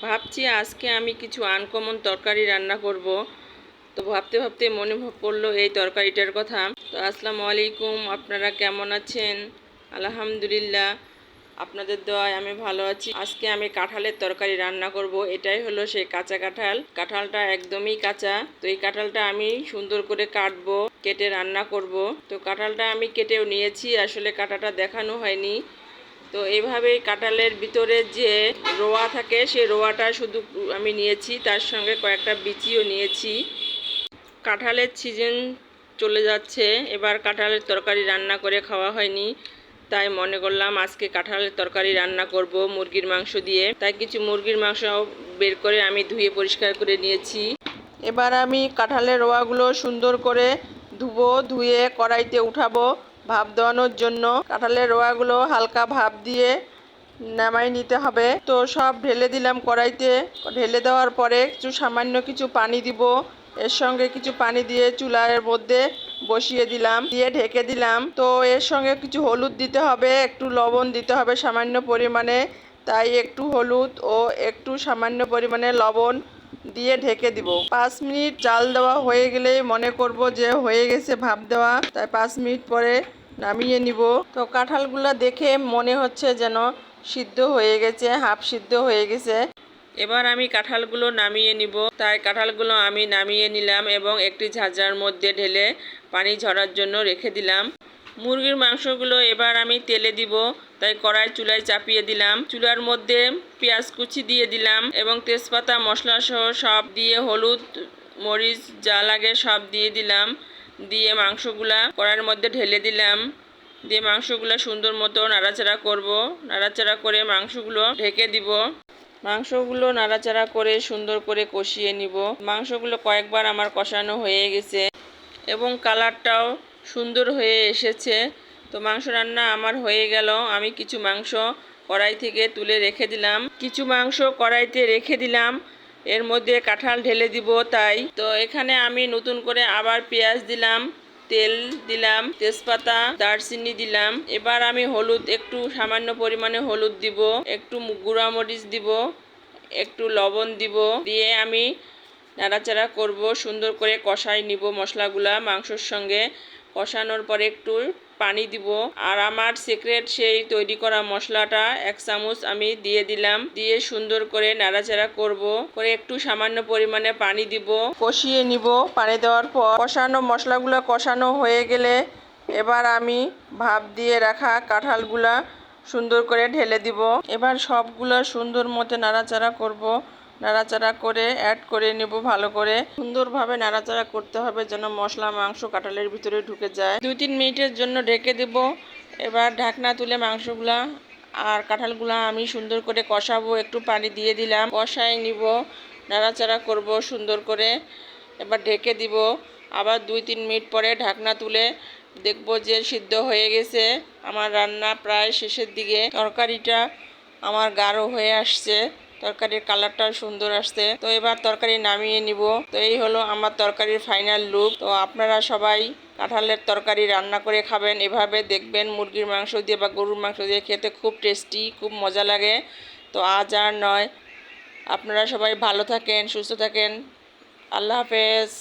ভাবছি আজকে আমি কিছু আনকমন তরকারি রান্না করব। তো ভাবতে ভাবতে মনে পড়লো এই তরকারিটার কথা। তো আসসালামু আলাইকুম, আপনারা কেমন আছেন? আলহামদুলিল্লাহ, আপনাদের দোয়ায় আমি ভালো আছি। আজকে আমি কাঁঠালের তরকারি রান্না করব। এটাই হলো সেই কাঁচা কাঁঠাল। কাঁঠালটা একদমই কাঁচা। তো এই কাঁঠালটা আমি সুন্দর করে কাটবো, কেটে রান্না করব। তো কাঁঠালটা আমি কেটেও নিয়েছি, আসলে কাটাটা দেখানো হয়নি। তো এইভাবেই কাঁঠালের ভিতরে যে রোয়া থাকে সেই রোয়াটা শুধু আমি নিয়েছি, তার সঙ্গে কয়েকটা বিচিও নিয়েছি। কাঁঠালের সিজন চলে যাচ্ছে, এবার কাঁঠালের তরকারি রান্না করে খাওয়া হয়নি, তাই মনে করলাম আজকে কাঁঠালের তরকারি রান্না করব মুরগির মাংস দিয়ে। তাই কিছু মুরগির মাংস বের করে আমি ধুয়ে পরিষ্কার করে নিয়েছি। এবার আমি কাঁঠালের রোয়াগুলো সুন্দর করে ধুয়ে কড়াইতে উঠাবো ভাপ দেওয়ানোর জন্য। কাঁঠালের রোয়াগুলো হালকা ভাপ দিয়ে নামাই নিতে হবে। তো সব ঢেলে দিলাম কড়াইতে। ঢেলে দেওয়ার পরে সামান্য কিছু পানি দিব। এর সঙ্গে কিছু পানি দিয়ে চুলার মধ্যে বসিয়ে দিলাম, দিয়ে ঢেকে দিলাম। তো এর সঙ্গে কিছু হলুদ দিতে হবে, একটু লবণ দিতে হবে সামান্য পরিমাণে। তাই একটু হলুদ ও একটু সামান্য পরিমাণে লবণ দিয়ে ঢেকে দিব। 5 মিনিট জাল দেওয়া হয়ে গেলে মনে করব যে হয়ে গেছে ভাপ দেওয়া, তাই 5 মিনিট পরে নামিয়ে নিব। তো কাঁঠালগুলো দেখে মনে হচ্ছে যেন সিদ্ধ হয়ে গেছে, হাফ সিদ্ধ হয়ে গেছে। এবার আমি কাঁঠালগুলো নামিয়ে নিব। তাই কাঁঠালগুলো আমি নামিয়ে নিলাম এবং একটি ঝাঁঝার মধ্যে ঢেলে পানি ঝরার জন্য রেখে দিলাম। মুরগির মাংসগুলো এবার আমি তেলে দিব, তাই কড়াই চুলায় চাপিয়ে দিলাম। চুলার মধ্যে পেঁয়াজ কুচি দিয়ে দিলাম এবং তেজপাতা মশলা সহ সব দিয়ে, হলুদ মরিচ যা লাগে সব দিয়ে দিলাম। দিয়ে মাংসগুলা কড়াইয়ের মধ্যে ঢেলে দিলাম। দিয়ে মাংসগুলো সুন্দর মতো নাড়াচাড়া করব। নাড়াচাড়া করে মাংসগুলো ঢেকে দিব। মাংসগুলো নাড়াচাড়া করে সুন্দর করে কষিয়ে নিব। মাংসগুলো কয়েকবার আমার কষানো হয়ে গেছে এবং কালারটাও সুন্দর হয়ে এসেছে। তো মাংস রান্না আমার হয়ে গেল। আমি কিছু মাংস কড়াই থেকে তুলে রেখে দিলাম। কিছু মাংস কড়াইতে রেখে দিলাম, এর মধ্যে কাঁঠাল ঢেলে দিব। তাই তো এখানে আমি নতুন করে আবার পেঁয়াজ দিলাম, তেল দিলাম, তেজপাতা দারচিনি দিলাম। এবার আমি হলুদ, একটু সামান্য পরিমাণে হলুদ দিব, একটু গুঁড়া মরিচ দিব, একটু লবণ দিব। দিয়ে আমি নাড়াচাড়া করব, সুন্দর করে কষাই নিব মশলাগুলা মাংসর সঙ্গে। কষানোর পরে একটু পানি দিব। আর আমার সিক্রেট সেই তৈরি করা মশলাটা 1 চামচ আমি দিয়ে দিলাম। দিয়ে সুন্দর করে নাড়াচাড়া করব, করে একটু সামান্য পরিমাণে পানি দিব, কষিয়ে নিব। পানি দেওয়ার পর কষানো মশলাগুলো কষানো হয়ে গেলে এবার আমি ভাপ দিয়ে রাখা কাঁঠালগুলা সুন্দর করে ঢেলে দিব। এবার সবগুলো সুন্দর মতো নাড়াচাড়া করব। নাড়াচাড়া করে অ্যাড করে নেব ভালো করে। সুন্দরভাবে নাড়াচাড়া করতে হবে যেন মশলা মাংস কাঁঠালের ভিতরে ঢুকে যায়। 2-3 মিনিটের জন্য ঢেকে দেব। এবার ঢাকনা তুলে মাংসগুলা আর কাঁঠালগুলা আমি সুন্দর করে কষাবো। একটু পানি দিয়ে দিলাম, কষাই নিব, নাড়াচাড়া করব সুন্দর করে। এবার ঢেকে দিব। আবার 2-3 মিনিট পরে ঢাকনা তুলে দেখব যে সিদ্ধ হয়ে গেছে। আমার রান্না প্রায় শেষের দিকে। তরকারিটা আমার গাঢ় হয়ে আসছে, তরকারির কালারটাও সুন্দর আসছে। তো এবার তরকারি নামিয়ে নিব। তো এই হলো আমার তরকারির ফাইনাল লুক। তো আপনারা সবাই কাঁঠালের তরকারি রান্না করে খাবেন, এভাবে দেখবেন মুরগির মাংস দিয়ে বা গরুর মাংস দিয়ে খেতে খুব টেস্টি, খুব মজা লাগে। তো আজ আর নয়, আপনারা সবাই ভালো থাকেন, সুস্থ থাকেন। আল্লাহ হাফেজ।